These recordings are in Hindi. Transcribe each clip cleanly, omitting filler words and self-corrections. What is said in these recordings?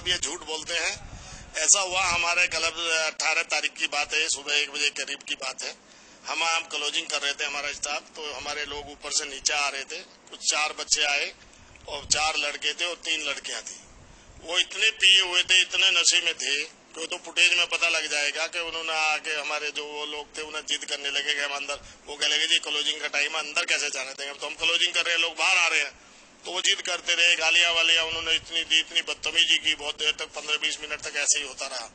ये झूठ बोलते हैं। ऐसा हुआ हमारे क्लब 18 तारीख की बात है, सुबह 1 बजे करीब की बात है। हम क्लोजिंग कर रहे थे, हमारा स्टाफ, तो हमारे लोग ऊपर से नीचे आ रहे थे। कुछ 4 बच्चे आए और 4 लड़के थे और 3 लड़कियां थी। वो इतने पिए हुए थे, इतने नशे में थे कि तो फुटेज में पता लग जाएगा कि उन्होंने आके हमारे जो वो लोग थे उन्हें जिद करने लगे कि हम अंदर, वो कह लगे जी क्लोजिंग का टाइम है, अंदर कैसे जाने देंगे, तो हम क्लोजिंग कर रहे हैं, लोग बाहर आ रहे हैं। तो वो जिद करते रहे, गालियां वालियां उन्होंने इतनी दी, इतनी बदतमीजी की, बहुत देर तक 15-20 मिनट तक ऐसे ही होता रहा।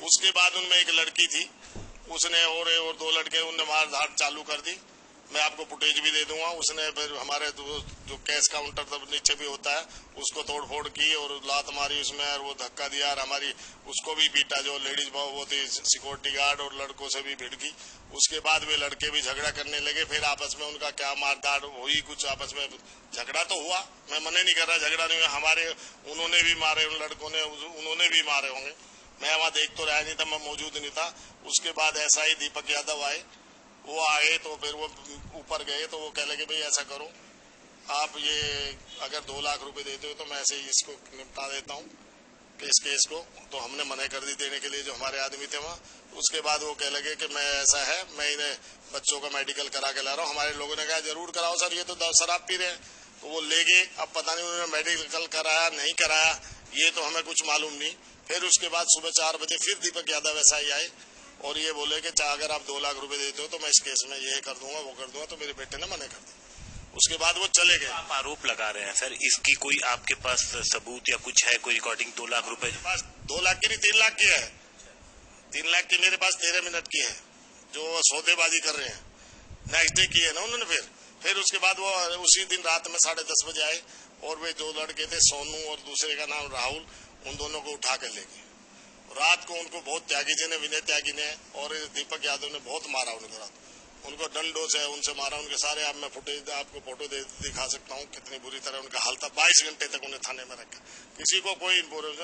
उसके बाद उनमें एक लड़की थी, उसने और 2 लड़के, उनने मार धाड़ चालू कर दी। मैं आपको फुटेज भी दे दूंगा। उसने फिर हमारे जो कैश काउंटर तब नीचे भी होता है उसको तोड़ फोड़ की और लात मारी उसमें, और वो धक्का दिया और हमारी उसको भी पीटा, जो लेडीज वो थी सिक्योरिटी गार्ड, और लड़कों से भी भिड़ गई। उसके बाद वे लड़के भी झगड़ा करने लगे, फिर आपस में उनका क्या मारधाड़ हुई, कुछ आपस में झगड़ा तो हुआ, मैं मना नहीं कर रहा, झगड़ा नहीं हुआ। हमारे उन्होंने भी मारे, उन लड़कों ने उन्होंने भी मारे होंगे, मैं वहां देख तो रहा नहीं था, मैं मौजूद नहीं था। उसके बाद ऐसा ही दीपक यादव आए, वो आए तो फिर वो ऊपर गए तो वो कह लगे भाई ऐसा करो, आप ये अगर 2 लाख रुपए देते हो तो मैं ऐसे ही इसको निपटा देता हूँ इस केस को। तो हमने मना कर दी देने के लिए, जो हमारे आदमी थे वहाँ। उसके बाद वो कह लगे कि मैं ऐसा है, मैं इन्हें बच्चों का मेडिकल करा के ला रहा हूँ। हमारे लोगों ने कहा जरूर कराओ सर, ये तो शराब पी रहे हैं। तो वो ले गए, अब पता नहीं उन्होंने मेडिकल कराया नहीं कराया, ये तो हमें कुछ मालूम नहीं। फिर उसके बाद सुबह 4 बजे फिर दीपक यादव ऐसा ही आए और ये बोले कि अगर आप 2 लाख रुपए देते हो तो मैं इस केस में ये कर दूंगा वो कर दूंगा, तो मेरे बेटे ने मना कर दिया। उसके बाद वो चले गए। आप आरोप लगा रहे हैं सर, इसकी कोई आपके पास सबूत या कुछ है, कोई रिकॉर्डिंग? 2 लाख रुपए पास 2 लाख की नहीं, 3 लाख की है। 3 लाख की मेरे पास 13 मिनट की है, जो सौदेबाजी कर रहे हैं, नेक्स्ट डे की है ना उन्होंने। फिर उसके बाद वो उसी दिन रात में 10:30 बजे आए और वे 2 लड़के थे, सोनू और दूसरे का नाम राहुल, उन दोनों को उठा कर ले गए। रात को उनको बहुत त्यागी जी ने, विनय त्यागी ने और दीपक यादव ने बहुत मारा उनको। रात उनको डंडों से उनसे मारा, उनके सारे आप मैं फुटेज आपको फोटो दिखा सकता हूँ कितनी बुरी तरह उनका हाल था। 22 घंटे तक उन्हें थाने में रखा, किसी को कोई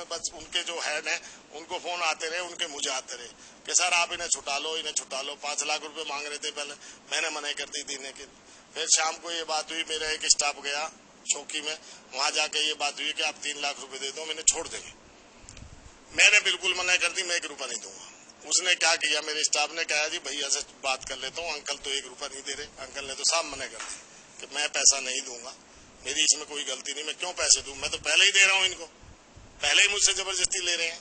बस उनके जो हेड है उनको फोन आते रहे, उनके मुझे आते रहे कि सर आप इन्हें छुटा लो, इन्हें छुटा लो। 5 लाख रुपए मांग रहे थे पहले, मैंने मना कर दी देने के। फिर शाम को ये बात हुई, मेरा एक स्टाफ गया चौकी में, वहां जाके ये बात हुई कि आप 3 लाख रुपए दे दो, मैंने छोड़ देंगे। मैंने बिल्कुल मना कर दी, मैं 1 रुपया नहीं दूंगा। उसने क्या किया, मेरे स्टाफ ने कहा जी भैया से बात कर लेता हूँ, अंकल तो 1 रुपया नहीं दे रहे। अंकल ने तो साफ मना कर दी कि मैं पैसा नहीं दूंगा, मेरी इसमें कोई गलती नहीं, मैं क्यों पैसे दूं, मैं तो पहले ही दे रहा हूँ इनको, पहले ही मुझसे जबरदस्ती ले रहे हैं।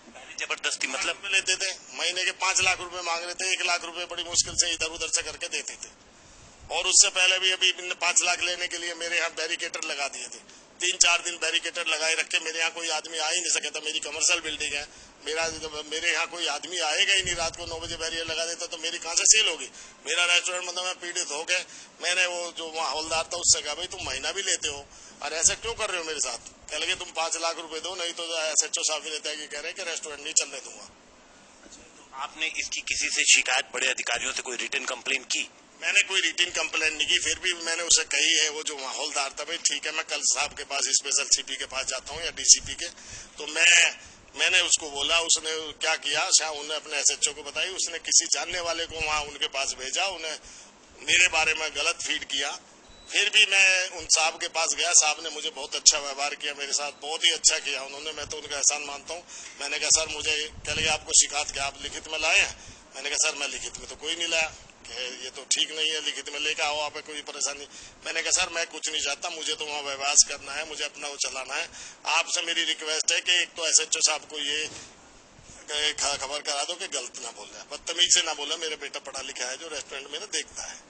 पहले जबरदस्ती मतलब में लेते थे, महीने के 5 लाख रुपए मांग रहे थे, 1 लाख रुपए बड़ी मुश्किल से इधर उधर से करके देते थे। और उससे पहले भी अभी 5 लाख लेने के लिए मेरे यहाँ बैरिकेटर लगा दिए थे, 3-4 दिन बैरिकेटर लगाए रखे। मेरे यहाँ कोई आदमी आ ही नहीं सके था, मेरी कमर्शियल बिल्डिंग है, मेरे यहाँ कोई आदमी आएगा ही नहीं। रात को 9 बजे बैरियर लगा देता तो मेरी कहाँ से सेल होगी। मेरा रेस्टोरेंट मतलब मैं पीड़ित हो गए। मैंने वो जो हवलदार था उससे कहा भाई तुम महीना भी लेते हो और ऐसा क्यों कर रहे हो मेरे साथ। कह लगे तुम 5 लाख रुपए दो, नहीं तो SHO साहब भी रहता है कि कह रहे कि रेस्टोरेंट नहीं चलने दूंगा। आपने इसकी किसी से शिकायत, बड़े अधिकारियों से कोई रिटर्न कंप्लेन की? मैंने कोई रिटर्न कंप्लेन नहीं की, फिर भी मैंने उसे कही है, वो जो हवलदार था, भाई ठीक है मैं कल साहब के पास, स्पेशल CP के पास जाता हूँ या DCP के। तो मैंने उसको बोला, उसने क्या किया, शायद उन्हें अपने SHO को बताई, उसने किसी जानने वाले को वहाँ उनके पास भेजा, उन्हें मेरे बारे में गलत फीड किया। फिर भी मैं उन साहब के पास गया, साहब ने मुझे बहुत अच्छा व्यवहार किया मेरे साथ, बहुत ही अच्छा किया उन्होंने, मैं तो उनका एहसान मानता हूँ। मैंने कहा सर मुझे कह लगे आपको शिकायत क्या आप लिखित में लाए हैं। मैंने कहा सर मैं लिखित में तो कोई नहीं लाया, ये तो ठीक नहीं है, लिखित में लेकर आओ, आप कोई परेशानी। मैंने कहा सर मैं कुछ नहीं चाहता, मुझे तो वहाँ व्यवहार करना है, मुझे अपना वो चलाना है। आपसे मेरी रिक्वेस्ट है कि एक तो SHO साहब को ये खबर करा दो कि गलत ना बोले, बदतमीज से ना बोले, मेरा बेटा पढ़ा लिखा है जो रेस्टोरेंट में देखता है।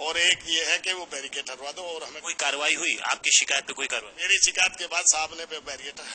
और एक ये है कि वो बैरिकेड हटवा दो। और हमें कोई कार्रवाई हुई आपकी शिकायत पे? कोई कार्रवाई? मेरी शिकायत के बाद साहब ने बैरिकेड